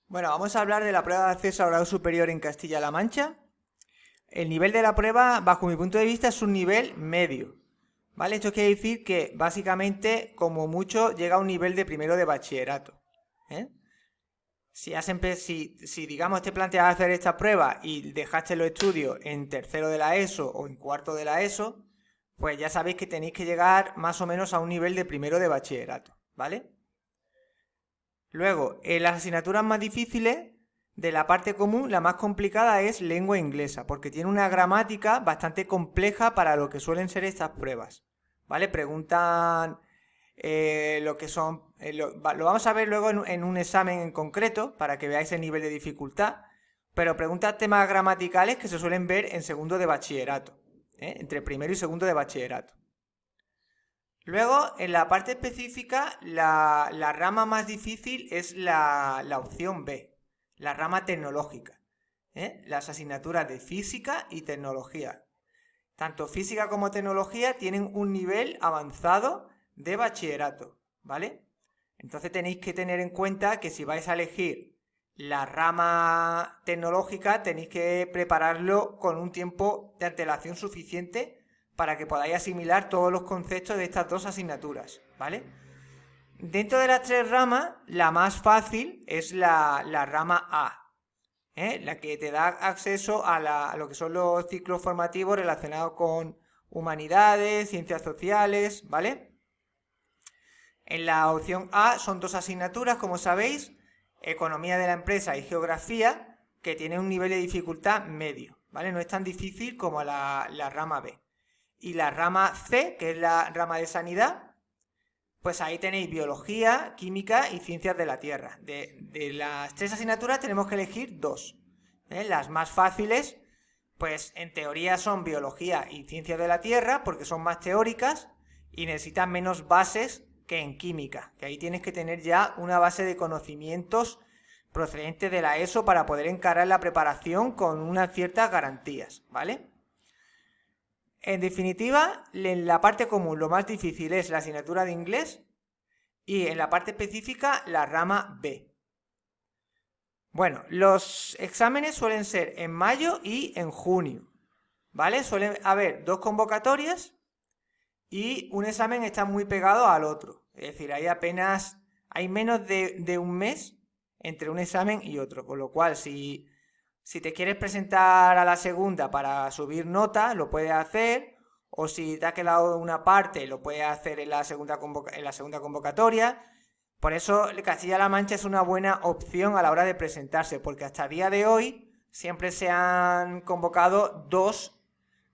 Bueno, vamos a hablar de la prueba de acceso al grado superior en Castilla-La Mancha. El nivel de la prueba, bajo mi punto de vista, es un nivel medio, ¿vale? Esto quiere decir que, básicamente, como mucho, llega a un nivel de primero de bachillerato, ¿eh? Si digamos, te planteas hacer esta prueba y dejaste los estudios en tercero de la ESO o en cuarto de la ESO, pues ya sabéis que tenéis que llegar más o menos a un nivel de primero de bachillerato, ¿vale? Luego, en las asignaturas más difíciles de la parte común, la más complicada es lengua inglesa, porque tiene una gramática bastante compleja para lo que suelen ser estas pruebas, ¿vale? Preguntan lo que son... lo vamos a ver luego en un examen en concreto, para que veáis el nivel de dificultad, pero preguntan temas gramaticales que se suelen ver en segundo de bachillerato, entre primero y segundo de bachillerato. Luego, en la parte específica, la rama más difícil es la opción B, la rama tecnológica, las asignaturas de física y tecnología. Tanto física como tecnología tienen un nivel avanzado de bachillerato, ¿vale? Entonces tenéis que tener en cuenta que si vais a elegir la rama tecnológica, tenéis que prepararlo con un tiempo de antelación suficiente para que podáis asimilar todos los conceptos de estas dos asignaturas, ¿vale? Dentro de las tres ramas, la más fácil es la rama A, la que te da acceso a lo que son los ciclos formativos relacionados con humanidades, ciencias sociales, ¿vale? En la opción A son dos asignaturas, como sabéis, economía de la empresa y geografía, que tienen un nivel de dificultad medio, ¿vale? No es tan difícil como la rama B. Y la rama C, que es la rama de sanidad, pues ahí tenéis biología, química y ciencias de la tierra. De las tres asignaturas tenemos que elegir dos. Las más fáciles, pues en teoría son biología y ciencias de la tierra, porque son más teóricas y necesitan menos bases que en química, que ahí tienes que tener ya una base de conocimientos procedentes de la ESO para poder encarar la preparación con unas ciertas garantías, ¿vale? En definitiva, en la parte común lo más difícil es la asignatura de inglés y en la parte específica la rama B. Bueno, los exámenes suelen ser en mayo y en junio, ¿vale? Suelen haber dos convocatorias y un examen está muy pegado al otro. Es decir, hay menos de un mes entre un examen y otro, con lo cual si te quieres presentar a la segunda para subir nota, lo puedes hacer, o si te ha quedado una parte, lo puedes hacer en la segunda convocatoria. Por eso Castilla-La Mancha es una buena opción a la hora de presentarse, porque hasta el día de hoy siempre se han convocado dos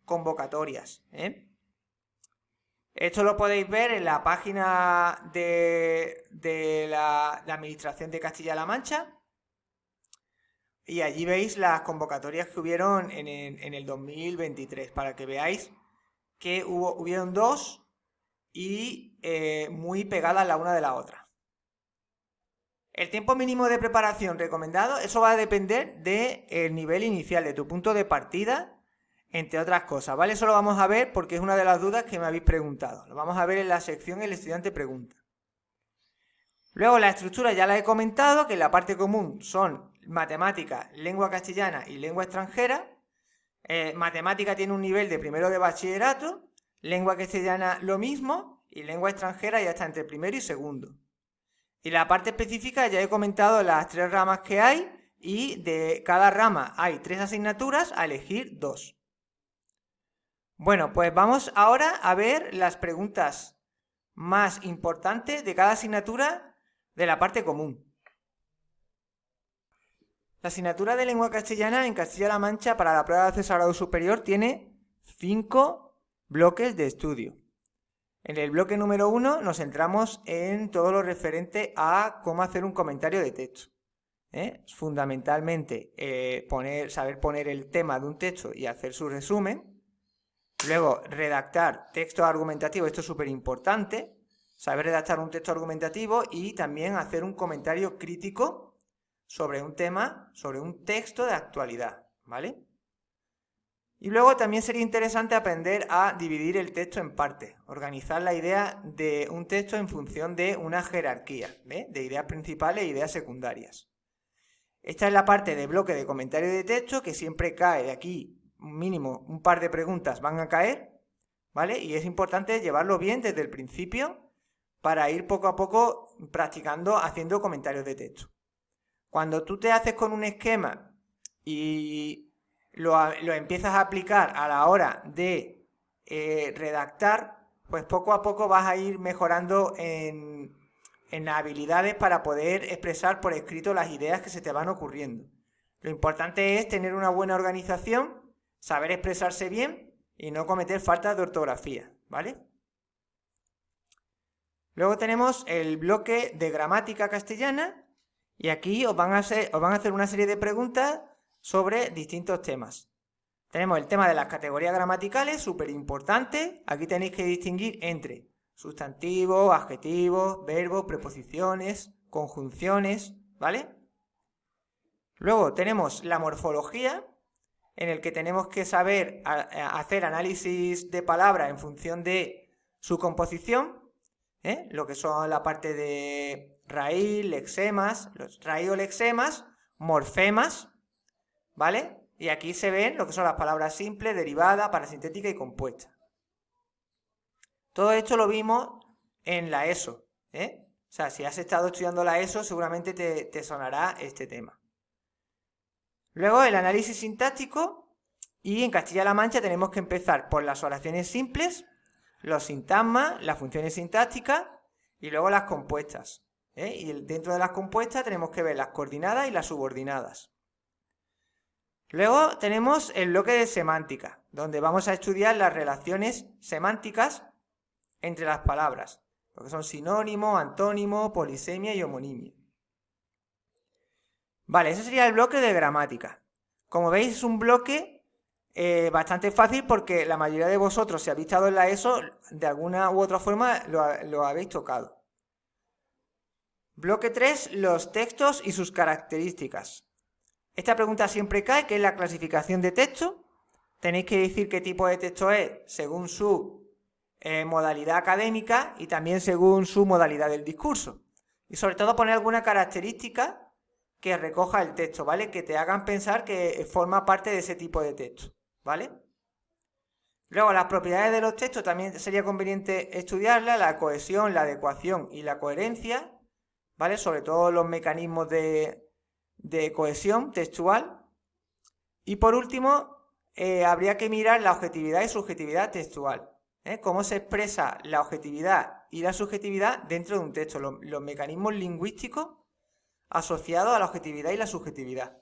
convocatorias, Esto lo podéis ver en la página de la Administración de Castilla-La Mancha. Y allí veis las convocatorias que hubieron en el 2023, para que veáis que hubieron dos y muy pegadas la una de la otra. El tiempo mínimo de preparación recomendado, eso va a depender del nivel inicial, de tu punto de partida, entre otras cosas, ¿vale? Eso lo vamos a ver porque es una de las dudas que me habéis preguntado. Lo vamos a ver en la sección El estudiante pregunta. Luego la estructura ya la he comentado, que en la parte común son matemática, lengua castellana y lengua extranjera. Matemática tiene un nivel de primero de bachillerato, lengua castellana lo mismo y lengua extranjera ya está entre primero y segundo. Y la parte específica ya he comentado las tres ramas que hay y de cada rama hay tres asignaturas, a elegir dos. Bueno, pues vamos ahora a ver las preguntas más importantes de cada asignatura de la parte común. La asignatura de lengua castellana en Castilla-La Mancha para la prueba de acceso al grado superior tiene 5 bloques de estudio. En el bloque número 1 nos centramos en todo lo referente a cómo hacer un comentario de texto. Fundamentalmente saber poner el tema de un texto y hacer su resumen. Luego, redactar texto argumentativo, esto es súper importante. Saber redactar un texto argumentativo y también hacer un comentario crítico sobre un tema, sobre un texto de actualidad, ¿vale? Y luego también sería interesante aprender a dividir el texto en partes, organizar la idea de un texto en función de una jerarquía, de ideas principales e ideas secundarias. Esta es la parte de bloque de comentario de texto que siempre cae de aquí, mínimo un par de preguntas van a caer, ¿vale? Y es importante llevarlo bien desde el principio para ir poco a poco practicando haciendo comentarios de texto. Cuando tú te haces con un esquema y lo empiezas a aplicar a la hora de redactar, pues poco a poco vas a ir mejorando en las habilidades para poder expresar por escrito las ideas que se te van ocurriendo. Lo importante es tener una buena organización, saber expresarse bien y no cometer faltas de ortografía, ¿vale? Luego tenemos el bloque de gramática castellana y aquí os van a hacer una serie de preguntas sobre distintos temas. Tenemos el tema de las categorías gramaticales, súper importante. Aquí tenéis que distinguir entre sustantivos, adjetivos, verbos, preposiciones, conjunciones, ¿vale? Luego tenemos la morfología, en el que tenemos que saber hacer análisis de palabras en función de su composición, lo que son la parte de raíz, lexemas, raíz o lexemas, morfemas, ¿vale? Y aquí se ven lo que son las palabras simples, derivadas, parasintéticas y compuestas. Todo esto lo vimos en la ESO, O sea, si has estado estudiando la ESO, seguramente te sonará este tema. Luego el análisis sintáctico, y en Castilla-La Mancha tenemos que empezar por las oraciones simples, los sintagmas, las funciones sintácticas y luego las compuestas. Y dentro de las compuestas tenemos que ver las coordinadas y las subordinadas. Luego tenemos el bloque de semántica, donde vamos a estudiar las relaciones semánticas entre las palabras, lo que son sinónimo, antónimo, polisemia y homonimia. Vale, ese sería el bloque de gramática. Como veis, es un bloque bastante fácil porque la mayoría de vosotros, si habéis estado en la ESO, de alguna u otra forma lo habéis tocado. Bloque 3, los textos y sus características. Esta pregunta siempre cae, que es la clasificación de texto. Tenéis que decir qué tipo de texto es según su modalidad académica y también según su modalidad del discurso. Y sobre todo poner alguna característica que recoja el texto, ¿vale? Que te hagan pensar que forma parte de ese tipo de texto, ¿vale? Luego, las propiedades de los textos también sería conveniente estudiarlas, la cohesión, la adecuación y la coherencia, ¿vale? Sobre todo los mecanismos de cohesión textual. Y por último, habría que mirar la objetividad y subjetividad textual. Cómo se expresa la objetividad y la subjetividad dentro de un texto, los mecanismos lingüísticos asociados a la objetividad y la subjetividad.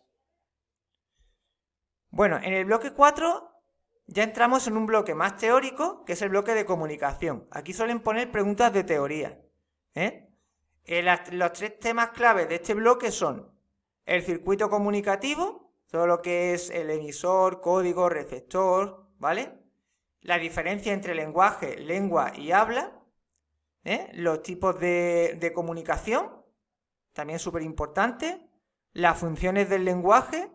Bueno, en el bloque 4 ya entramos en un bloque más teórico, que es el bloque de comunicación. Aquí suelen poner preguntas de teoría. Los 3 temas claves de este bloque son el circuito comunicativo, todo lo que es el emisor, código, receptor, ¿vale? La diferencia entre lenguaje, lengua y habla, los tipos de comunicación, también súper importante, las funciones del lenguaje,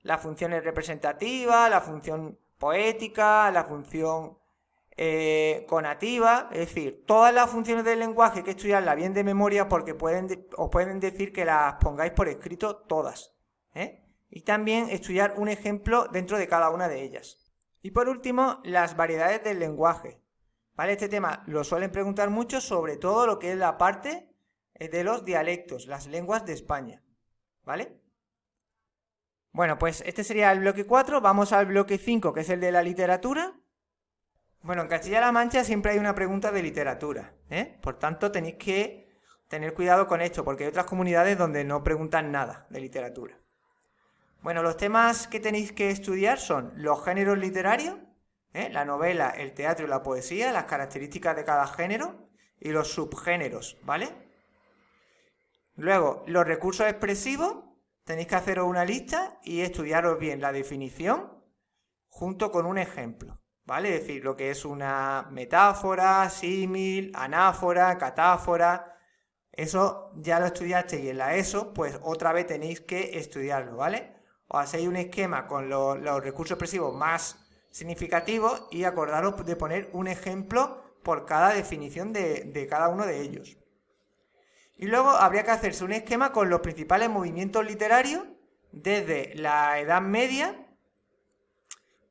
las funciones representativas, la función poética, la función conativa, es decir, todas las funciones del lenguaje hay que estudiarlas bien de memoria porque os pueden decir que las pongáis por escrito todas, y también estudiar un ejemplo dentro de cada una de ellas. Y por último, las variedades del lenguaje, ¿vale? Este tema lo suelen preguntar mucho, sobre todo lo que es la parte de los dialectos, las lenguas de España, ¿vale? Bueno, pues este sería el bloque 4, vamos al bloque 5, que es el de la literatura. Bueno, en Castilla-La Mancha siempre hay una pregunta de literatura, Por tanto, tenéis que tener cuidado con esto, porque hay otras comunidades donde no preguntan nada de literatura. Bueno, los temas que tenéis que estudiar son los géneros literarios, la novela, el teatro y la poesía, las características de cada género y los subgéneros, ¿vale? Luego, los recursos expresivos, tenéis que haceros una lista y estudiaros bien la definición junto con un ejemplo, ¿vale? Es decir, lo que es una metáfora, símil, anáfora, catáfora, eso ya lo estudiasteis en la ESO, pues otra vez tenéis que estudiarlo, ¿vale? Os hacéis un esquema con los recursos expresivos más significativos y acordaros de poner un ejemplo por cada definición de cada uno de ellos. Y luego habría que hacerse un esquema con los principales movimientos literarios desde la Edad Media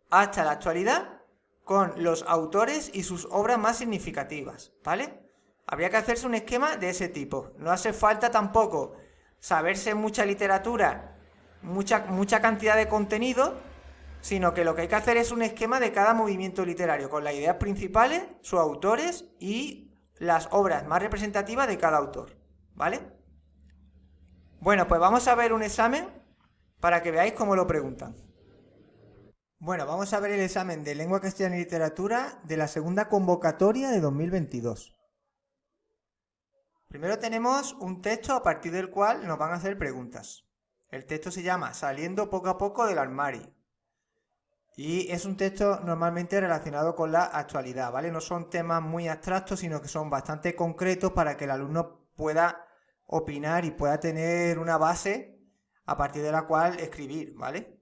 hasta la actualidad, con los autores y sus obras más significativas, ¿vale? Habría que hacerse un esquema de ese tipo. No hace falta tampoco saberse mucha literatura, mucha cantidad de contenido, sino que lo que hay que hacer es un esquema de cada movimiento literario, con las ideas principales, sus autores y las obras más representativas de cada autor, ¿vale? Bueno, pues vamos a ver un examen para que veáis cómo lo preguntan. Bueno, vamos a ver el examen de Lengua Castellana y Literatura de la segunda convocatoria de 2022. Primero tenemos un texto a partir del cual nos van a hacer preguntas. El texto se llama Saliendo poco a poco del armario. Y es un texto normalmente relacionado con la actualidad, ¿vale? No son temas muy abstractos, sino que son bastante concretos para que el alumno pueda opinar y pueda tener una base a partir de la cual escribir, ¿vale?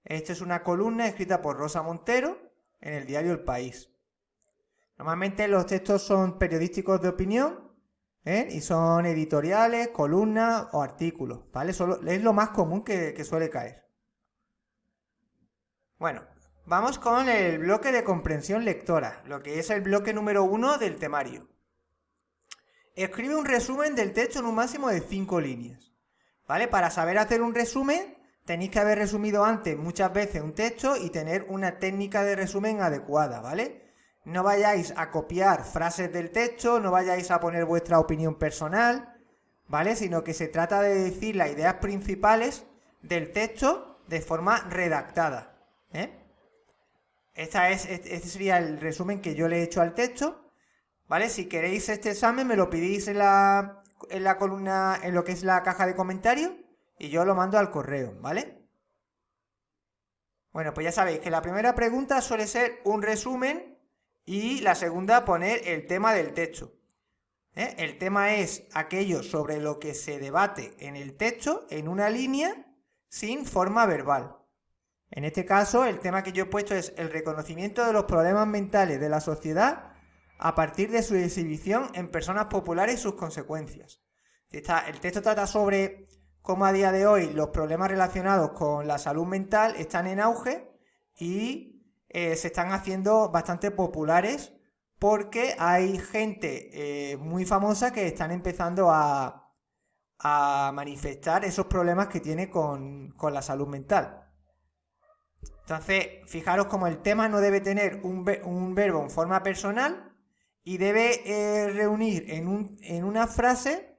Esta es una columna escrita por Rosa Montero en el diario El País. Normalmente los textos son periodísticos de opinión, y son editoriales, columnas o artículos, ¿vale? Es lo más común que suele caer. Bueno, vamos con el bloque de comprensión lectora, lo que es el bloque número 1 del temario. Escribe un resumen del texto en un máximo de 5 líneas, ¿vale? Para saber hacer un resumen tenéis que haber resumido antes muchas veces un texto y tener una técnica de resumen adecuada, ¿vale? No vayáis a copiar frases del texto, no vayáis a poner vuestra opinión personal, ¿vale? Sino que se trata de decir las ideas principales del texto de forma redactada, ¿eh? Este sería el resumen que yo le he hecho al texto, ¿vale? Si queréis este examen me lo pedís en la columna, en lo que es la caja de comentarios, y yo lo mando al correo, ¿vale? Bueno, pues ya sabéis que la primera pregunta suele ser un resumen y la segunda poner el tema del texto, ¿eh? El tema es aquello sobre lo que se debate en el texto en una línea sin forma verbal. En este caso, el tema que yo he puesto es el reconocimiento de los problemas mentales de la sociedad a partir de su exhibición en personas populares y sus consecuencias. El texto trata sobre cómo a día de hoy los problemas relacionados con la salud mental están en auge y se están haciendo bastante populares porque hay gente muy famosa que están empezando a manifestar esos problemas que tiene con la salud mental. Entonces, fijaros como el tema no debe tener un verbo en forma personal y debe reunir en una frase,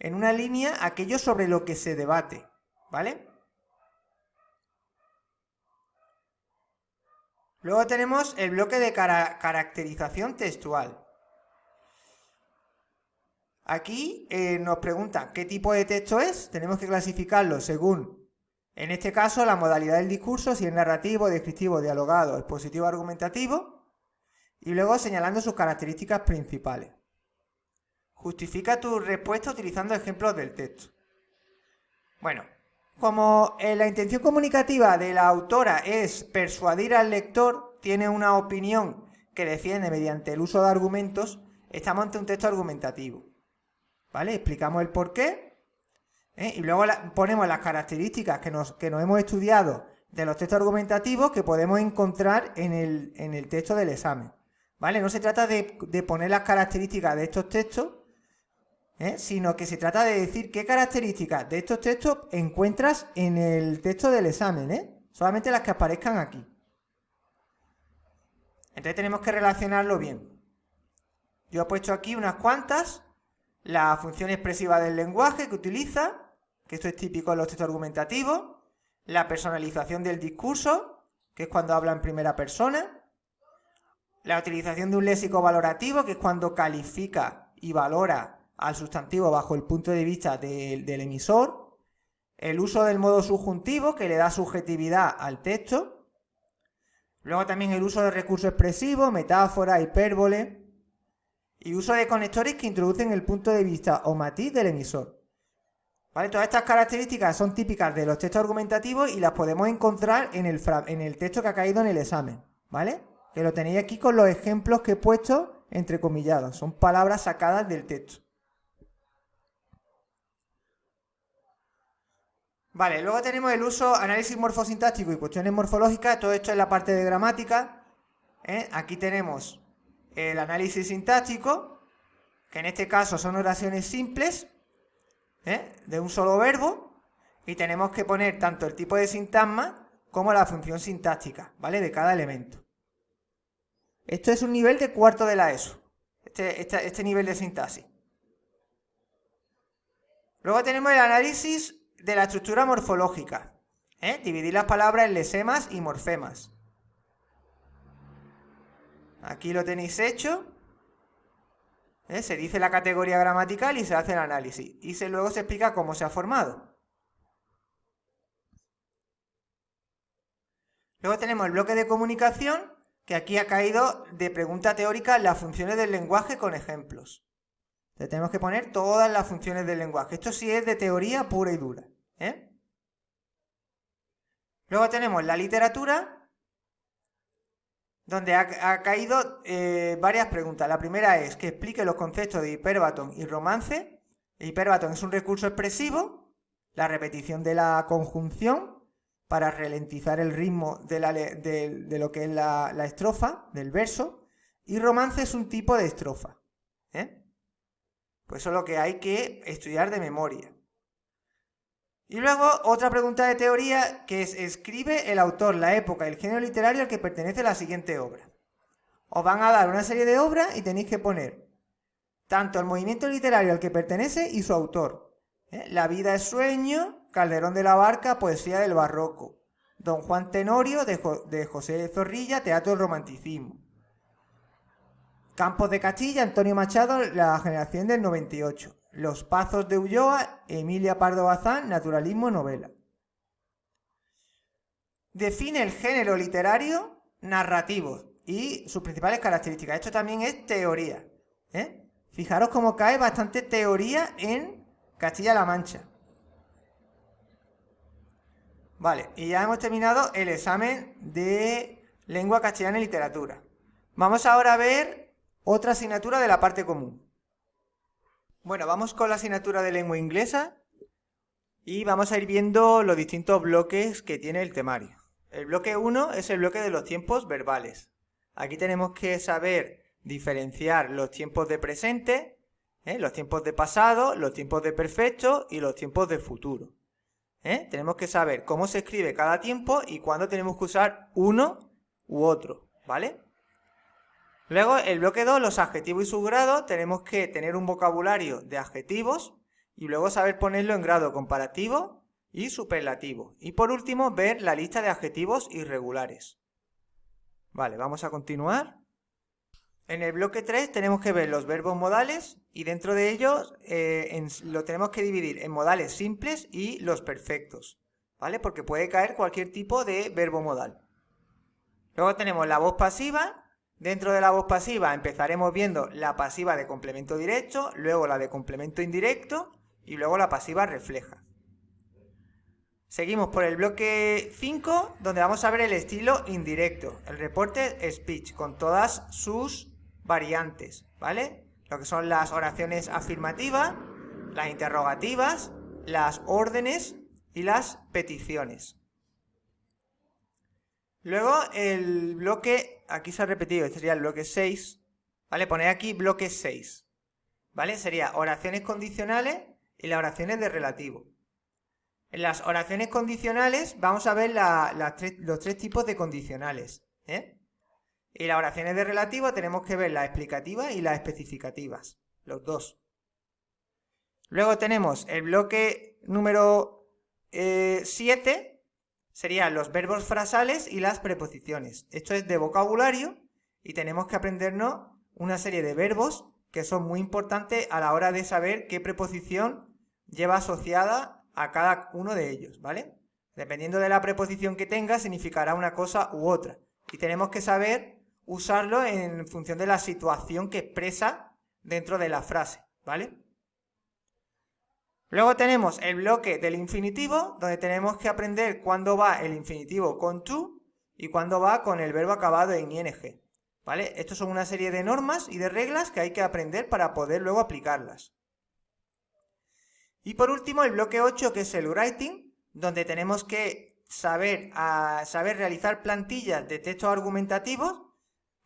en una línea, aquello sobre lo que se debate, ¿vale? Luego tenemos el bloque de caracterización textual. Aquí nos preguntan qué tipo de texto es. Tenemos que clasificarlo según, en este caso, la modalidad del discurso, si es narrativo, descriptivo, dialogado, expositivo, argumentativo, y luego señalando sus características principales. Justifica tu respuesta utilizando ejemplos del texto. Bueno, como la intención comunicativa de la autora es persuadir al lector, tiene una opinión que defiende mediante el uso de argumentos, estamos ante un texto argumentativo, ¿vale? Explicamos el porqué, y luego ponemos las características que nos hemos estudiado de los textos argumentativos que podemos encontrar en el texto del examen, ¿vale? No se trata de poner las características de estos textos, sino que se trata de decir qué características de estos textos encuentras en el texto del examen, solamente las que aparezcan aquí. Entonces tenemos que relacionarlo bien. Yo he puesto aquí unas cuantas: la función expresiva del lenguaje que utiliza, que esto es típico en los textos argumentativos; la personalización del discurso, que es cuando habla en primera persona; la utilización de un léxico valorativo, que es cuando califica y valora al sustantivo bajo el punto de vista del emisor; el uso del modo subjuntivo, que le da subjetividad al texto; luego también el uso de recursos expresivos, metáfora, hipérbole, y uso de conectores que introducen el punto de vista o matiz del emisor. ¿Vale? Todas estas características son típicas de los textos argumentativos y las podemos encontrar en el texto que ha caído en el examen, ¿vale? Que lo tenéis aquí con los ejemplos que he puesto entrecomilladas, son palabras sacadas del texto. Vale, luego tenemos el uso, análisis morfosintáctico y cuestiones morfológicas. Todo esto es la parte de gramática. Aquí tenemos el análisis sintáctico, que en este caso son oraciones simples, de un solo verbo, y tenemos que poner tanto el tipo de sintagma como la función sintáctica, ¿vale? De cada elemento. Esto es un nivel de cuarto de la ESO, este nivel de sintaxis. Luego tenemos el análisis de la estructura morfológica, dividir las palabras en lesemas y morfemas. Aquí lo tenéis hecho. Se dice la categoría gramatical y se hace el análisis. Y luego se explica cómo se ha formado. Luego tenemos el bloque de comunicación, que aquí ha caído de pregunta teórica las funciones del lenguaje con ejemplos. Entonces tenemos que poner todas las funciones del lenguaje. Esto sí es de teoría pura y dura. Luego tenemos la literatura, donde ha caído varias preguntas. La primera es que explique los conceptos de hiperbatón y romance. El hiperbatón es un recurso expresivo, la repetición de la conjunción para ralentizar el ritmo de lo que es la estrofa, del verso, y romance es un tipo de estrofa. Pues eso es lo que hay que estudiar de memoria. Y luego otra pregunta de teoría, que es: escribe el autor, la época y el género literario al que pertenece la siguiente obra. Os van a dar una serie de obras y tenéis que poner tanto el movimiento literario al que pertenece y su autor. La vida es sueño, Calderón de la Barca, poesía del barroco. Don Juan Tenorio, de José Zorrilla, teatro del romanticismo. Campos de Castilla, Antonio Machado, la generación del 98. Los Pazos de Ulloa, Emilia Pardo Bazán, naturalismo, novela. Define el género literario narrativo y sus principales características. Esto también es teoría. Fijaros cómo cae bastante teoría en Castilla-La Mancha. Vale, y ya hemos terminado el examen de lengua castellana y literatura. Vamos ahora a ver otra asignatura de la parte común. Bueno, vamos con la asignatura de lengua inglesa y vamos a ir viendo los distintos bloques que tiene el temario. El bloque 1 es el bloque de los tiempos verbales. Aquí tenemos que saber diferenciar los tiempos de presente, los tiempos de pasado, los tiempos de perfecto y los tiempos de futuro. Tenemos que saber cómo se escribe cada tiempo y cuándo tenemos que usar uno u otro, ¿vale? Luego, el bloque 2, los adjetivos y sus grados, tenemos que tener un vocabulario de adjetivos y luego saber ponerlo en grado comparativo y superlativo. Y por último, ver la lista de adjetivos irregulares. Vale, vamos a continuar. En el bloque 3 tenemos que ver los verbos modales y dentro de ellos lo tenemos que dividir en modales simples y los perfectos, ¿vale? Porque puede caer cualquier tipo de verbo modal. Luego tenemos la voz pasiva. Dentro de la voz pasiva empezaremos viendo la pasiva de complemento directo, luego la de complemento indirecto y luego la pasiva refleja. Seguimos por el bloque 5, donde vamos a ver el estilo indirecto, el reported speech, con todas sus variantes, ¿vale? Lo que son las oraciones afirmativas, las interrogativas, las órdenes y las peticiones. Luego el bloque, aquí se ha repetido, este sería el bloque 6, ¿vale? Poned aquí bloque 6, ¿vale? Sería oraciones condicionales y las oraciones de relativo. En las oraciones condicionales vamos a ver los tres tipos de condicionales, Y las oraciones de relativo tenemos que ver las explicativas y las especificativas, los dos. Luego tenemos el bloque número 7, serían los verbos frasales y las preposiciones. Esto es de vocabulario y tenemos que aprendernos una serie de verbos que son muy importantes a la hora de saber qué preposición lleva asociada a cada uno de ellos, ¿vale? Dependiendo de la preposición que tenga, significará una cosa u otra. Y tenemos que saber usarlo en función de la situación que expresa dentro de la frase, ¿vale? Luego tenemos el bloque del infinitivo, donde tenemos que aprender cuándo va el infinitivo con to y cuándo va con el verbo acabado en ing, ¿vale? Estos son una serie de normas y de reglas que hay que aprender para poder luego aplicarlas. Y por último, el bloque 8, que es el writing, donde tenemos que saber realizar plantillas de textos argumentativos,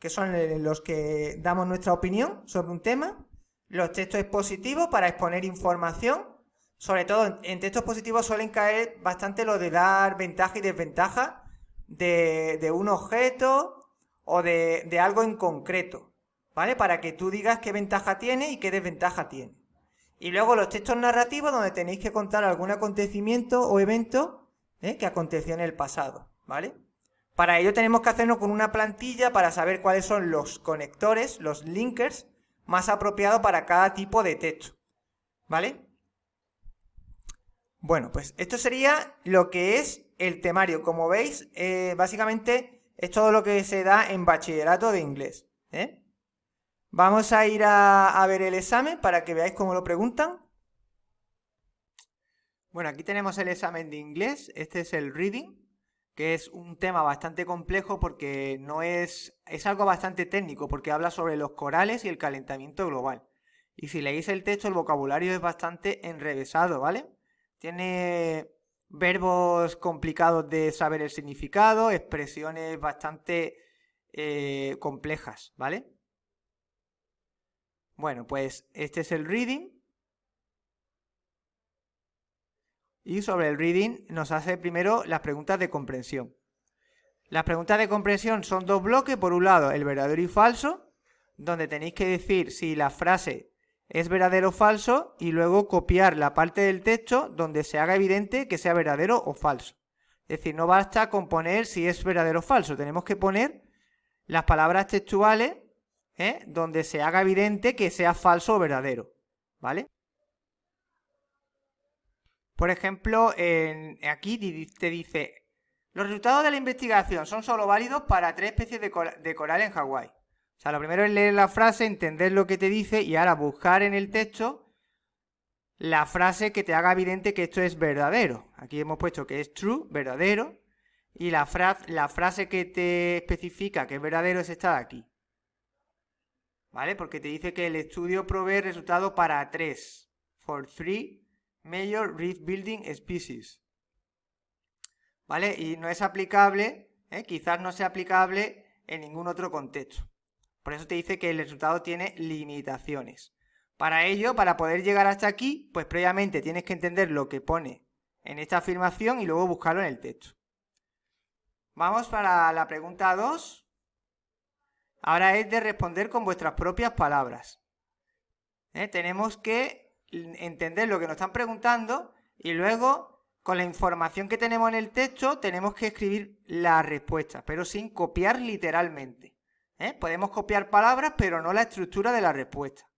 que son los que damos nuestra opinión sobre un tema, los textos expositivos para exponer información. Sobre todo en textos positivos suelen caer bastante lo de dar ventaja y desventaja de un objeto o de algo en concreto, ¿vale? Para que tú digas qué ventaja tiene y qué desventaja tiene. Y luego los textos narrativos, donde tenéis que contar algún acontecimiento o evento que aconteció en el pasado, ¿vale? Para ello tenemos que hacernos con una plantilla para saber cuáles son los conectores, los linkers, más apropiados para cada tipo de texto, ¿vale? Bueno, pues esto sería lo que es el temario. Como veis, básicamente es todo lo que se da en bachillerato de inglés, ¿eh? Vamos a ir a ver el examen para que veáis cómo lo preguntan. Bueno, aquí tenemos el examen de inglés. Este es el reading, que es un tema bastante complejo porque es algo bastante técnico, porque habla sobre los corales y el calentamiento global. Y si leéis el texto, el vocabulario es bastante enrevesado, ¿vale? Tiene verbos complicados de saber el significado, expresiones bastante complejas, ¿vale? Bueno, pues este es el reading. Y sobre el reading nos hace primero las preguntas de comprensión. Las preguntas de comprensión son dos bloques. Por un lado, el verdadero y falso, donde tenéis que decir si la frase es verdadero o falso y luego copiar la parte del texto donde se haga evidente que sea verdadero o falso. Es decir, no basta con poner si es verdadero o falso, tenemos que poner las palabras textuales donde se haga evidente que sea falso o verdadero, ¿vale? Por ejemplo, aquí te dice, los resultados de la investigación son solo válidos para 3 especies de coral en Hawái. O sea, lo primero es leer la frase, entender lo que te dice y ahora buscar en el texto la frase que te haga evidente que esto es verdadero. Aquí hemos puesto que es true, verdadero, y la frase que te especifica que es verdadero es esta de aquí. ¿Vale? Porque te dice que el estudio provee resultados para 3, for 3 major reef building species. ¿Vale? Y no es aplicable, quizás no sea aplicable en ningún otro contexto. Por eso te dice que el resultado tiene limitaciones. Para ello, para poder llegar hasta aquí, pues previamente tienes que entender lo que pone en esta afirmación y luego buscarlo en el texto. Vamos para la pregunta 2. Ahora es de responder con vuestras propias palabras. Tenemos que entender lo que nos están preguntando y luego, con la información que tenemos en el texto, tenemos que escribir la respuesta, pero sin copiar literalmente. Podemos copiar palabras, pero no la estructura de la respuesta.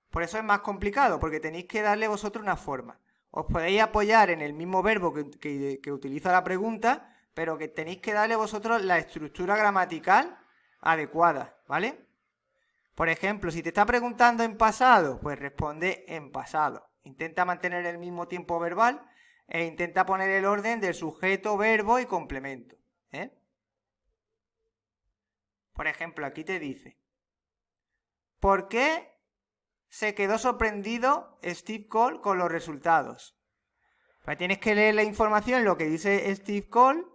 Por eso es más complicado, porque tenéis que darle vosotros una forma. Os podéis apoyar en el mismo verbo que utiliza la pregunta, pero que tenéis que darle vosotros la estructura gramatical adecuada, ¿vale? Por ejemplo, si te está preguntando en pasado, pues responde en pasado. Intenta mantener el mismo tiempo verbal e intenta poner el orden del sujeto, verbo y complemento. Por ejemplo, aquí te dice, ¿por qué se quedó sorprendido Steve Cole con los resultados? Pues tienes que leer la información, lo que dice Steve Cole,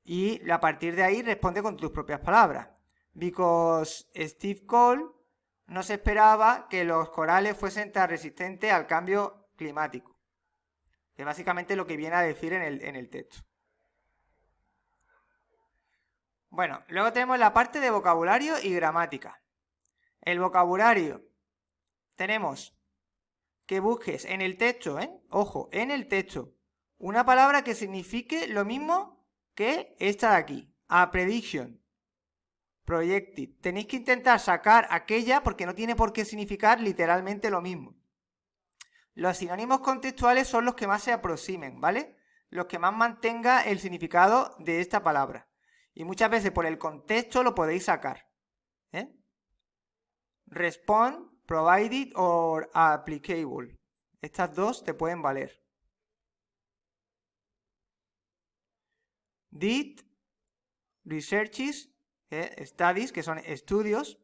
y a partir de ahí responde con tus propias palabras. Because Steve Cole no se esperaba que los corales fuesen tan resistentes al cambio climático. Que es básicamente lo que viene a decir en el texto. Bueno, luego tenemos la parte de vocabulario y gramática. El vocabulario. Tenemos que busques en el texto, ojo, en el texto, una palabra que signifique lo mismo que esta de aquí. A prediction. Projected. Tenéis que intentar sacar aquella porque no tiene por qué significar literalmente lo mismo. Los sinónimos contextuales son los que más se aproximen, ¿vale? Los que más mantenga el significado de esta palabra. Y muchas veces por el contexto lo podéis sacar. Respond, provided or applicable. Estas dos te pueden valer. researches, studies, que son estudios,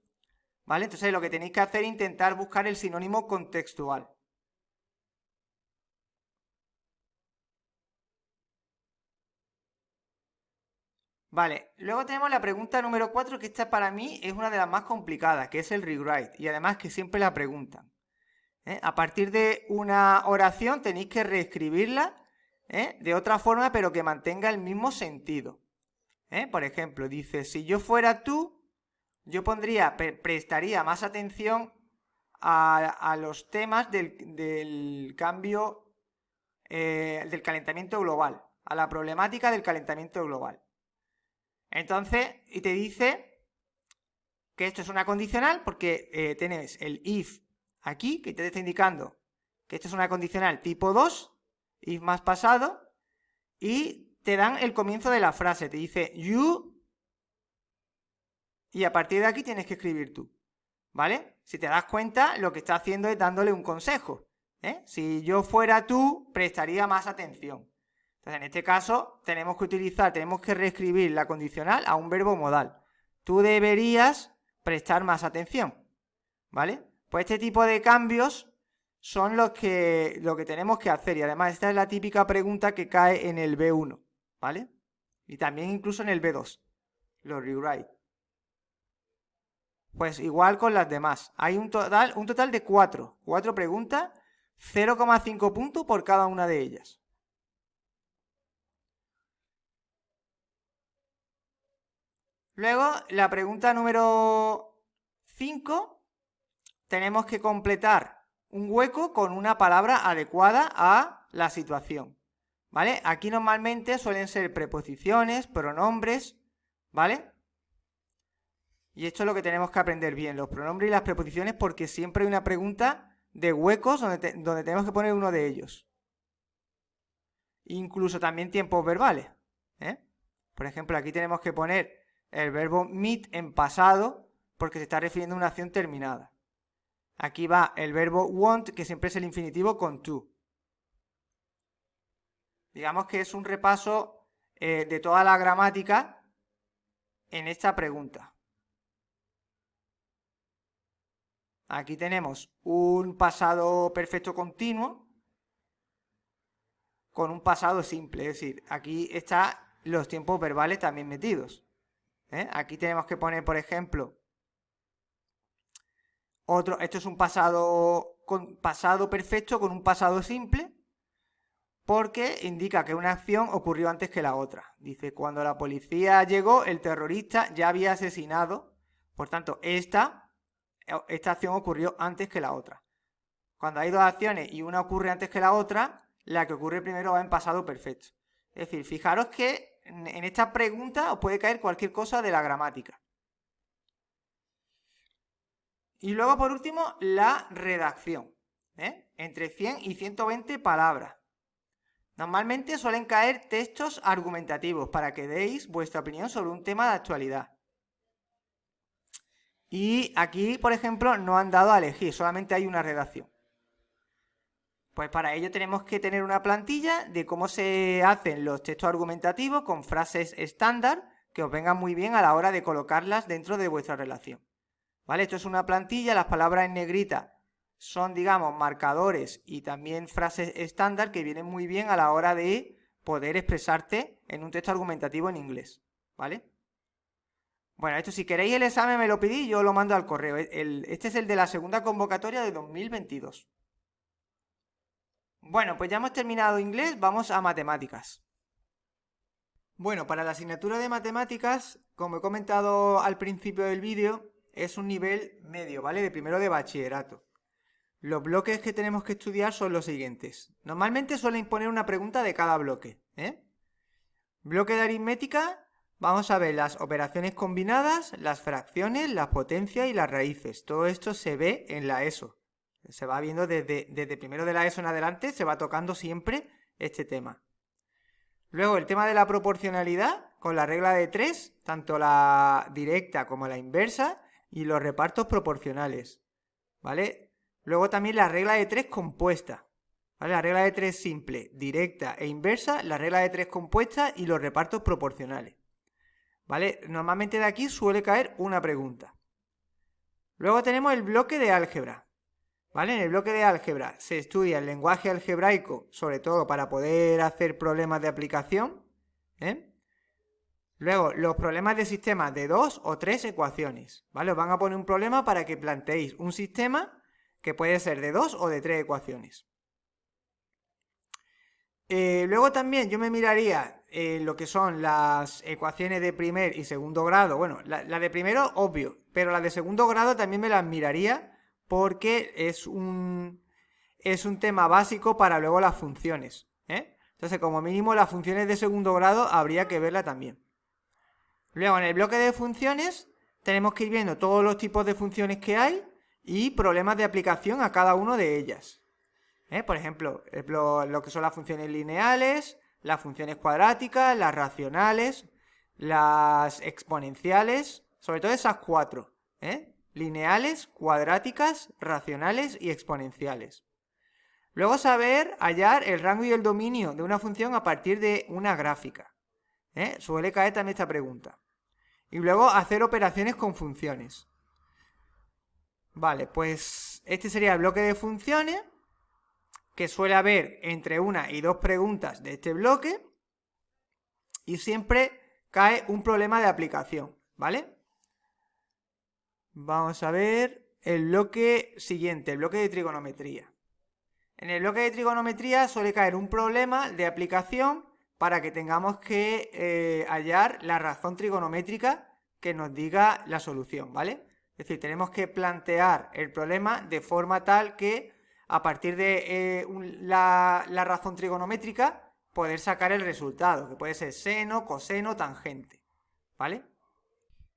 ¿vale? Entonces lo que tenéis que hacer es intentar buscar el sinónimo contextual. Vale, luego tenemos la pregunta número 4, que esta para mí es una de las más complicadas, que es el rewrite, y además que siempre la preguntan. A partir de una oración tenéis que reescribirla de otra forma, pero que mantenga el mismo sentido. Por ejemplo, dice, si yo fuera tú, yo prestaría más atención a los temas del cambio, del calentamiento global, a la problemática del calentamiento global. Entonces, y te dice que esto es una condicional porque tenés el if aquí, que te está indicando que esto es una condicional tipo 2, if más pasado, y te dan el comienzo de la frase, te dice you, y a partir de aquí tienes que escribir tú, ¿vale? Si te das cuenta, lo que está haciendo es dándole un consejo, Si yo fuera tú, prestaría más atención. Entonces, en este caso, tenemos que reescribir la condicional a un verbo modal. Tú deberías prestar más atención, ¿vale? Pues este tipo de cambios son lo que tenemos que hacer. Y además, esta es la típica pregunta que cae en el B1, ¿vale? Y también incluso en el B2, los rewrite. Pues igual con las demás. Hay un total de 4 preguntas, 0,5 puntos por cada una de ellas. Luego, la pregunta número 5, tenemos que completar un hueco con una palabra adecuada a la situación, ¿vale? Aquí normalmente suelen ser preposiciones, pronombres, ¿vale? Y esto es lo que tenemos que aprender bien, los pronombres y las preposiciones, porque siempre hay una pregunta de huecos donde tenemos que poner uno de ellos. Incluso también tiempos verbales, Por ejemplo, aquí tenemos que poner el verbo meet en pasado porque se está refiriendo a una acción terminada. Aquí va el verbo want, que siempre es el infinitivo con to. Digamos que es un repaso de toda la gramática en esta pregunta. Aquí tenemos un pasado perfecto continuo con un pasado simple, es decir, aquí están los tiempos verbales también metidos. Aquí tenemos que poner, por ejemplo, esto es un pasado perfecto con un pasado simple, porque indica que una acción ocurrió antes que la otra. Dice, cuando la policía llegó, el terrorista ya había asesinado, por tanto, esta acción ocurrió antes que la otra. Cuando hay dos acciones y una ocurre antes que la otra, la que ocurre primero va en pasado perfecto. Es decir, fijaros que en esta pregunta os puede caer cualquier cosa de la gramática. Y luego, por último, la redacción. Entre 100 y 120 palabras. Normalmente suelen caer textos argumentativos para que deis vuestra opinión sobre un tema de actualidad. Y aquí, por ejemplo, no han dado a elegir, solamente hay una redacción. Pues para ello tenemos que tener una plantilla de cómo se hacen los textos argumentativos con frases estándar que os vengan muy bien a la hora de colocarlas dentro de vuestra relación. ¿Vale? Esto es una plantilla, las palabras en negrita son, digamos, marcadores y también frases estándar que vienen muy bien a la hora de poder expresarte en un texto argumentativo en inglés, ¿vale? Bueno, esto si queréis el examen me lo pedís, yo lo mando al correo. Este es el de la segunda convocatoria de 2022. Bueno, pues ya hemos terminado inglés, vamos a matemáticas. Bueno, para la asignatura de matemáticas, como he comentado al principio del vídeo, es un nivel medio, ¿vale? De primero de bachillerato. Los bloques que tenemos que estudiar son los siguientes. Normalmente suelen poner una pregunta de cada bloque, Bloque de aritmética, vamos a ver las operaciones combinadas, las fracciones, las potencias y las raíces. Todo esto se ve en la ESO. Se va viendo desde primero de la ESO en adelante, se va tocando siempre este tema. Luego el tema de la proporcionalidad, con la regla de 3, tanto la directa como la inversa, y los repartos proporcionales, ¿vale? Luego también la regla de 3 compuesta, ¿vale? La regla de 3 simple, directa e inversa, la regla de 3 compuesta y los repartos proporcionales. ¿vale? Normalmente de aquí suele caer una pregunta. Luego tenemos el bloque de álgebra, ¿vale? En el bloque de álgebra se estudia el lenguaje algebraico, sobre todo para poder hacer problemas de aplicación, ¿eh? Luego, los problemas de sistemas de 2 o 3 ecuaciones, ¿vale? Os van a poner un problema para que planteéis un sistema que puede ser de 2 o de 3 ecuaciones. Luego también yo me miraría lo que son las ecuaciones de primer y segundo grado. Bueno, la de primero, obvio, pero la de segundo grado también me las miraría porque es un tema básico para luego las funciones, ¿eh? Entonces, como mínimo, las funciones de segundo grado habría que verla también. Luego, en el bloque de funciones, tenemos que ir viendo todos los tipos de funciones que hay y problemas de aplicación a cada una de ellas. Por ejemplo, lo que son las funciones lineales, las funciones cuadráticas, las racionales, las exponenciales, sobre todo esas 4, lineales, cuadráticas, racionales y exponenciales. Luego saber hallar el rango y el dominio de una función a partir de una gráfica. Suele caer también esta pregunta. Y luego hacer operaciones con funciones. Vale, pues este sería el bloque de funciones, que suele haber entre 1 y 2 preguntas de este bloque, y siempre cae un problema de aplicación, ¿vale? Vamos a ver el bloque siguiente, el bloque de trigonometría. En el bloque de trigonometría suele caer un problema de aplicación para que tengamos que hallar la razón trigonométrica que nos diga la solución, ¿vale? Es decir, tenemos que plantear el problema de forma tal que a partir de la razón trigonométrica poder sacar el resultado, que puede ser seno, coseno, tangente, ¿vale?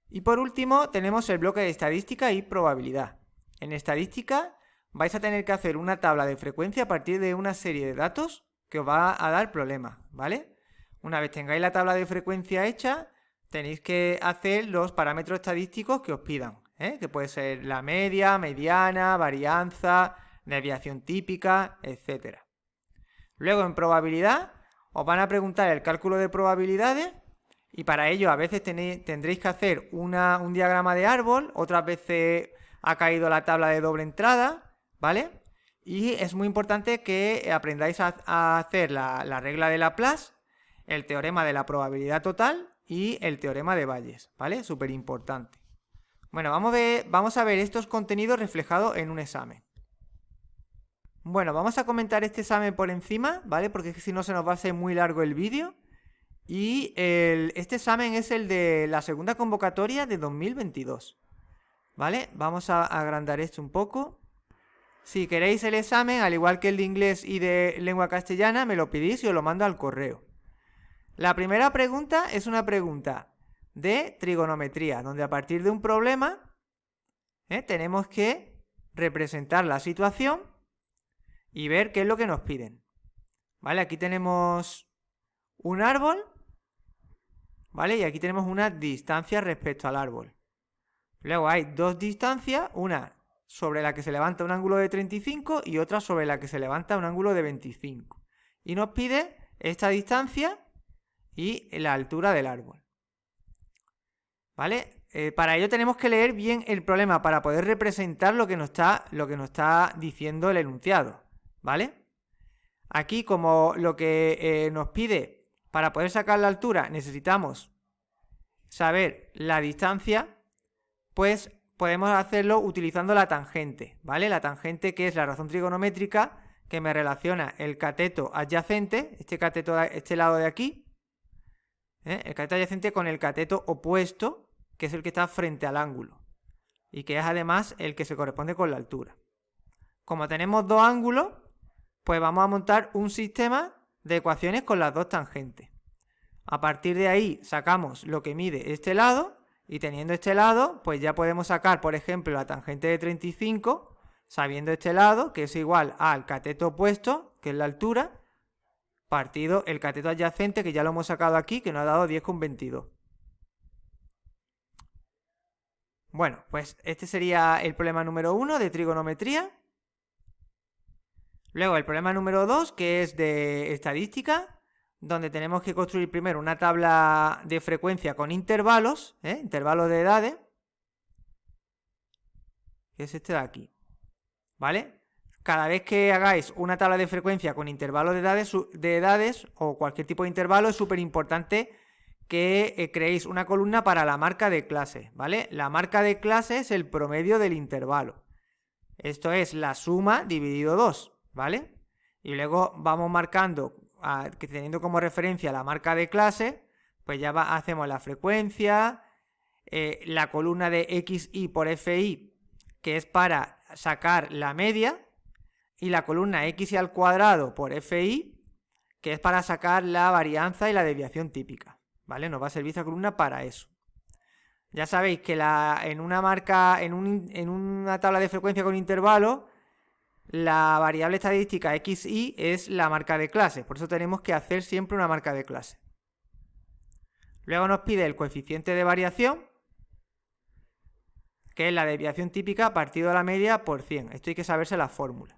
Y por último tenemos el bloque de estadística y probabilidad. En estadística vais a tener que hacer una tabla de frecuencia a partir de una serie de datos que os va a dar problemas, ¿vale? Una vez tengáis la tabla de frecuencia hecha, tenéis que hacer los parámetros estadísticos que os pidan, que puede ser la media, mediana, varianza, desviación típica, etc. Luego en probabilidad os van a preguntar el cálculo de probabilidades y para ello a veces tendréis que hacer un diagrama de árbol, otras veces ha caído la tabla de doble entrada, ¿vale? Y es muy importante que aprendáis a hacer la regla de Laplace, el teorema de la probabilidad total y el teorema de Bayes, ¿vale? Súper importante. Bueno, vamos a ver estos contenidos reflejados en un examen. Bueno, vamos a comentar este examen por encima, ¿vale? Porque si no se nos va a hacer muy largo el vídeo. Y este examen es el de la segunda convocatoria de 2022, ¿vale? Vamos a agrandar esto un poco. Si queréis el examen, al igual que el de inglés y de lengua castellana, me lo pedís y os lo mando al correo. La primera pregunta es una pregunta de trigonometría, donde a partir de un problema tenemos que representar la situación y ver qué es lo que nos piden. ¿Vale? Aquí tenemos un árbol, ¿vale? Y aquí tenemos una distancia respecto al árbol. Luego hay dos distancias, una sobre la que se levanta un ángulo de 35 y otra sobre la que se levanta un ángulo de 25. Y nos pide esta distancia y la altura del árbol, ¿vale? Para ello tenemos que leer bien el problema para poder representar lo que nos está diciendo el enunciado, ¿vale? Aquí, como lo que nos pide para poder sacar la altura necesitamos saber la distancia, pues podemos hacerlo utilizando la tangente, ¿vale? La tangente, que es la razón trigonométrica que me relaciona el cateto adyacente, este lado de aquí, el cateto adyacente con el cateto opuesto, que es el que está frente al ángulo y que es además el que se corresponde con la altura. Como tenemos dos ángulos, pues vamos a montar un sistema de ecuaciones con las dos tangentes. A partir de ahí sacamos lo que mide este lado y teniendo este lado, pues ya podemos sacar, por ejemplo, la tangente de 35, sabiendo este lado, que es igual al cateto opuesto, que es la altura, partido el cateto adyacente, que ya lo hemos sacado aquí, que nos ha dado 10,22. Bueno, pues este sería el problema número 1 de trigonometría. Luego el problema número 2, que es de estadística, donde tenemos que construir primero una tabla de frecuencia con intervalos, intervalos de edades, que es este de aquí, ¿vale? Cada vez que hagáis una tabla de frecuencia con intervalos de edades o cualquier tipo de intervalo, es súper importante que creéis una columna para la marca de clase, ¿vale? La marca de clase es el promedio del intervalo. Esto es la suma dividido 2, ¿vale? Y luego vamos marcando, teniendo como referencia la marca de clase, pues ya hacemos la frecuencia, la columna de XI por FI, que es para sacar la media, y la columna XI al cuadrado por FI, que es para sacar la varianza y la desviación típica, ¿vale? Nos va a servir esta columna para eso. Ya sabéis que en una tabla de frecuencia con intervalo, la variable estadística XI es la marca de clase, por eso tenemos que hacer siempre una marca de clase. Luego nos pide el coeficiente de variación, que es la desviación típica partido de la media por 100. Esto hay que saberse la fórmula.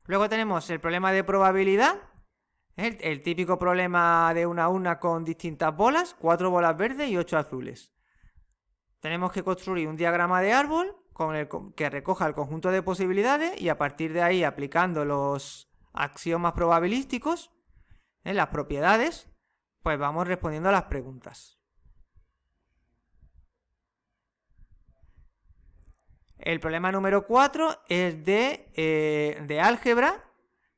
Luego tenemos el problema de probabilidad, el típico problema de una urna con distintas bolas, 4 bolas verdes y 8 azules. Tenemos que construir un diagrama de árbol que recoja el conjunto de posibilidades y a partir de ahí, aplicando los axiomas probabilísticos, las propiedades, pues vamos respondiendo a las preguntas. El problema número 4 es de álgebra,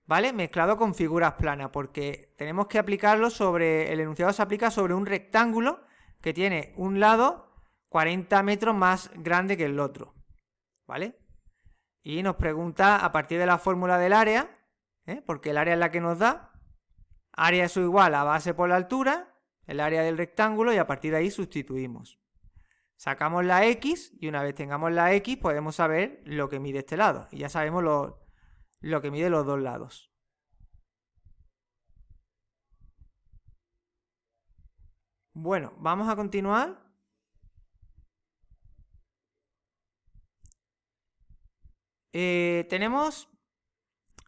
¿vale? Mezclado con figuras planas, porque tenemos que aplicarlo el enunciado se aplica sobre un rectángulo que tiene un lado 40 metros más grande que el otro, ¿vale? Y nos pregunta a partir de la fórmula del área, porque el área es la que nos da, área es igual a base por la altura, el área del rectángulo, y a partir de ahí sustituimos. Sacamos la X y una vez tengamos la X podemos saber lo que mide este lado. Y ya sabemos lo que mide los dos lados. Bueno, vamos a continuar. Tenemos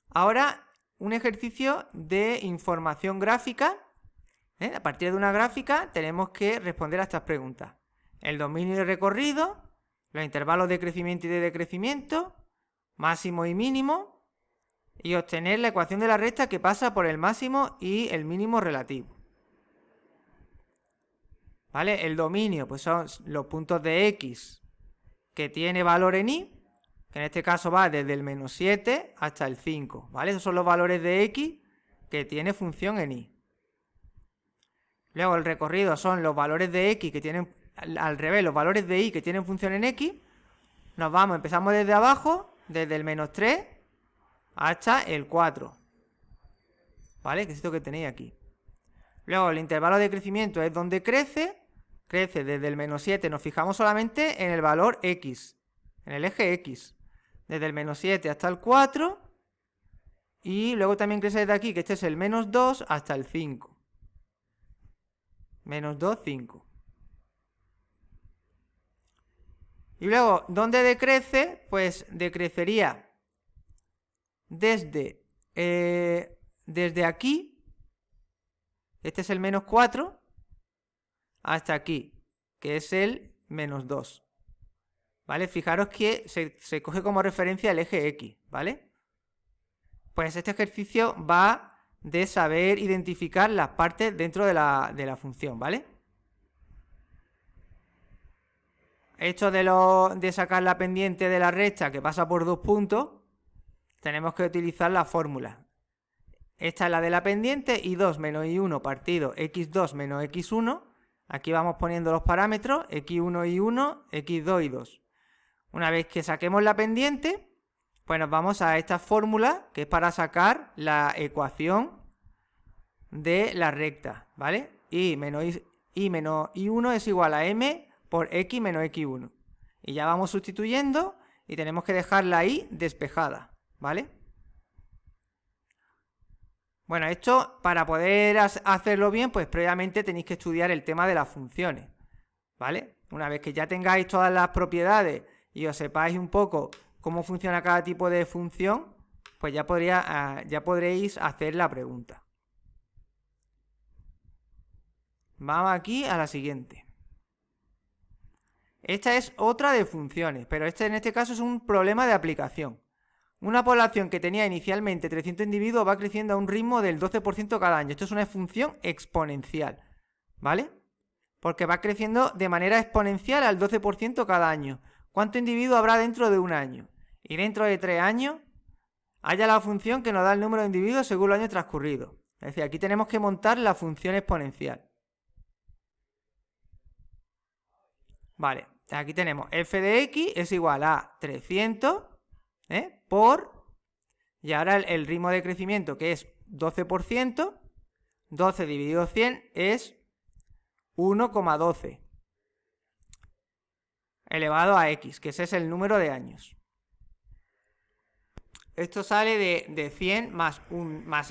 ahora un ejercicio de información gráfica. A partir de una gráfica tenemos que responder a estas preguntas. El dominio de recorrido, los intervalos de crecimiento y de decrecimiento, máximo y mínimo, y obtener la ecuación de la recta que pasa por el máximo y el mínimo relativo. ¿Vale? El dominio, pues son los puntos de X que tiene valor en Y, que en este caso va desde el -7 hasta el 5, ¿vale? Esos son los valores de X que tiene función en Y. Luego el recorrido son los valores de X que tienen, al revés, los valores de Y que tienen función en X. Empezamos desde abajo, desde el -3 hasta el 4, ¿vale? Que es esto que tenéis aquí. Luego el intervalo de crecimiento es donde crece desde el -7, nos fijamos solamente en el valor X, en el eje X, desde el -7 hasta el 4, y luego también crece desde aquí, que este es el -2 hasta el 5. -2, 5. Y luego, ¿dónde decrece? Pues decrecería desde aquí, este es el -4, hasta aquí, que es el -2. ¿Vale? Fijaros que se coge como referencia el eje X, ¿vale? Pues este ejercicio va de saber identificar las partes dentro de la función, ¿vale? Esto de sacar la pendiente de la recta que pasa por 2 puntos, tenemos que utilizar la fórmula. Esta es la de la pendiente, y2 menos y1 partido x2 menos x1. Aquí vamos poniendo los parámetros, x1 y 1, x2 y 2. Una vez que saquemos la pendiente, pues nos vamos a esta fórmula, que es para sacar la ecuación de la recta, ¿vale? Y menos y1 es igual a m por x menos x1. Y ya vamos sustituyendo y tenemos que dejar la y despejada, ¿vale? Bueno, esto para poder hacerlo bien, pues previamente tenéis que estudiar el tema de las funciones, ¿vale? Una vez que ya tengáis todas las propiedades y os sepáis un poco cómo funciona cada tipo de función, pues pues ya podréis hacer la pregunta. Vamos aquí a la siguiente. Esta es otra de funciones, pero en este caso es un problema de aplicación. Una población que tenía inicialmente 300 individuos va creciendo a un ritmo del 12% cada año. Esto es una función exponencial, ¿vale? Porque va creciendo de manera exponencial al 12% cada año. ¿Cuántos individuos habrá dentro de un año? Y dentro de 3 años, haya la función que nos da el número de individuos según los años transcurridos. Es decir, aquí tenemos que montar la función exponencial. Vale, aquí tenemos f de x es igual a 300 por, y ahora el ritmo de crecimiento que es 12%, 12 dividido 100 es 1,12 elevado a x, que ese es el número de años. Esto sale de 100 más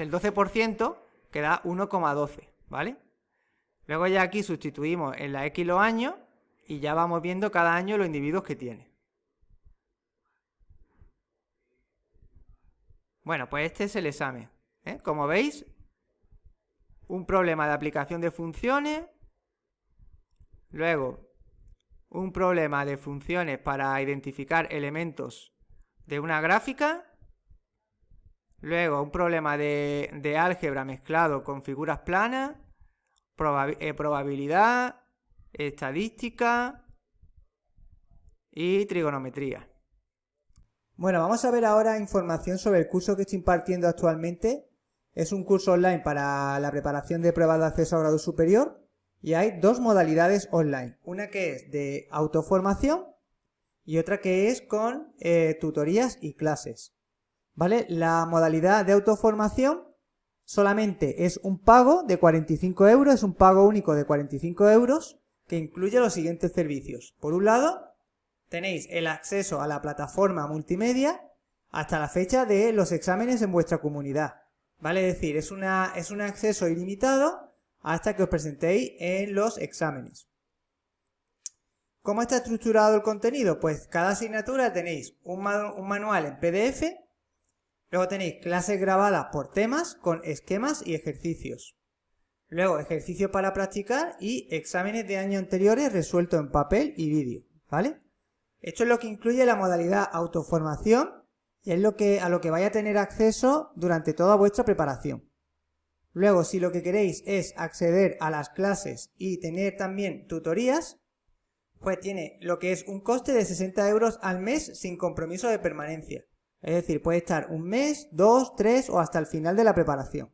el 12%, que da 1,12, ¿vale? Luego ya aquí sustituimos en la x los años y ya vamos viendo cada año los individuos que tiene. Bueno, pues este es el examen. Como veis, un problema de aplicación de funciones, luego un problema de funciones para identificar elementos de una gráfica, luego un problema de álgebra mezclado con figuras planas, probabilidad, estadística y trigonometría. Bueno, vamos a ver ahora información sobre el curso que estoy impartiendo actualmente. Es un curso online para la preparación de pruebas de acceso a grado superior y hay dos modalidades online. Una que es de autoformación y otra que es con tutorías y clases. ¿Vale? La modalidad de autoformación solamente es un pago de 45 euros, es un pago único de 45 euros que incluye los siguientes servicios. Por un lado, tenéis el acceso a la plataforma multimedia hasta la fecha de los exámenes en vuestra comunidad. ¿Vale? Es decir, es un acceso ilimitado hasta que os presentéis en los exámenes. ¿Cómo está estructurado el contenido? Pues cada asignatura tenéis un manual en PDF, luego tenéis clases grabadas por temas con esquemas y ejercicios. Luego ejercicios para practicar y exámenes de años anteriores resueltos en papel y vídeo, ¿vale? Esto es lo que incluye la modalidad autoformación y es a lo que vais a tener acceso durante toda vuestra preparación. Luego, si lo que queréis es acceder a las clases y tener también tutorías, pues tiene lo que es un coste de 60 euros al mes sin compromiso de permanencia. Es decir, puede estar un mes, 2, 3 o hasta el final de la preparación.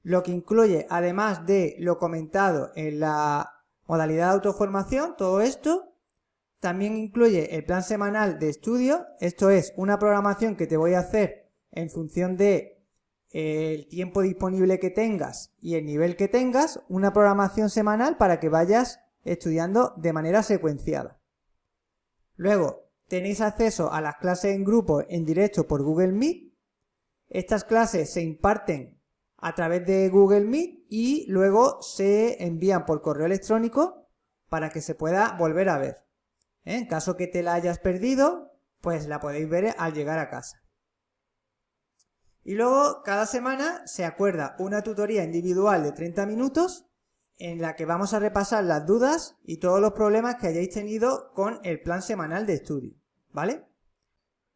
Lo que incluye, además de lo comentado en la modalidad de autoformación, todo esto también incluye el plan semanal de estudio. Esto es una programación que te voy a hacer en función de el tiempo disponible que tengas y el nivel que tengas, una programación semanal para que vayas estudiando de manera secuenciada. Luego, tenéis acceso a las clases en grupo en directo por Google Meet. Estas clases se imparten a través de Google Meet y luego se envían por correo electrónico para que se pueda volver a ver. En caso que te la hayas perdido, pues la podéis ver al llegar a casa. Y luego, cada semana se acuerda una tutoría individual de 30 minutos en la que vamos a repasar las dudas y todos los problemas que hayáis tenido con el plan semanal de estudio, ¿vale?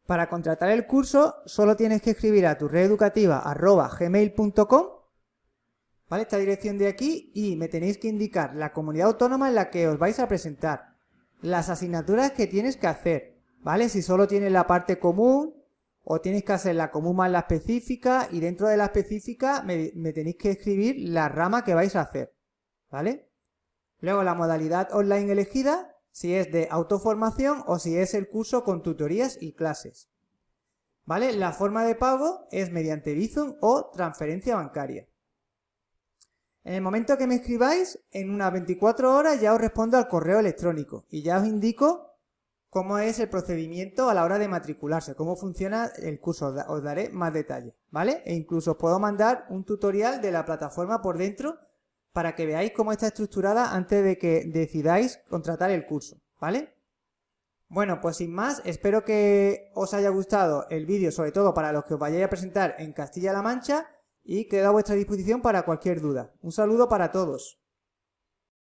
Para contratar el curso, solo tienes que escribir a tureducativa@gmail.com, ¿vale? Esta dirección de aquí, y me tenéis que indicar la comunidad autónoma en la que os vais a presentar, las asignaturas que tienes que hacer, ¿vale? Si solo tienes la parte común o tienes que hacer la común más la específica, y dentro de la específica me tenéis que escribir la rama que vais a hacer, ¿vale? Luego la modalidad online elegida, si es de autoformación o si es el curso con tutorías y clases, ¿vale? La forma de pago es mediante Bizum o transferencia bancaria. En el momento que me escribáis, en unas 24 horas ya os respondo al correo electrónico y ya os indico cómo es el procedimiento a la hora de matricularse, cómo funciona el curso, os daré más detalles, ¿vale? E incluso os puedo mandar un tutorial de la plataforma por dentro para que veáis cómo está estructurada antes de que decidáis contratar el curso, ¿vale? Bueno, pues sin más, espero que os haya gustado el vídeo, sobre todo para los que os vayáis a presentar en Castilla-La Mancha, y quedo a vuestra disposición para cualquier duda. Un saludo para todos.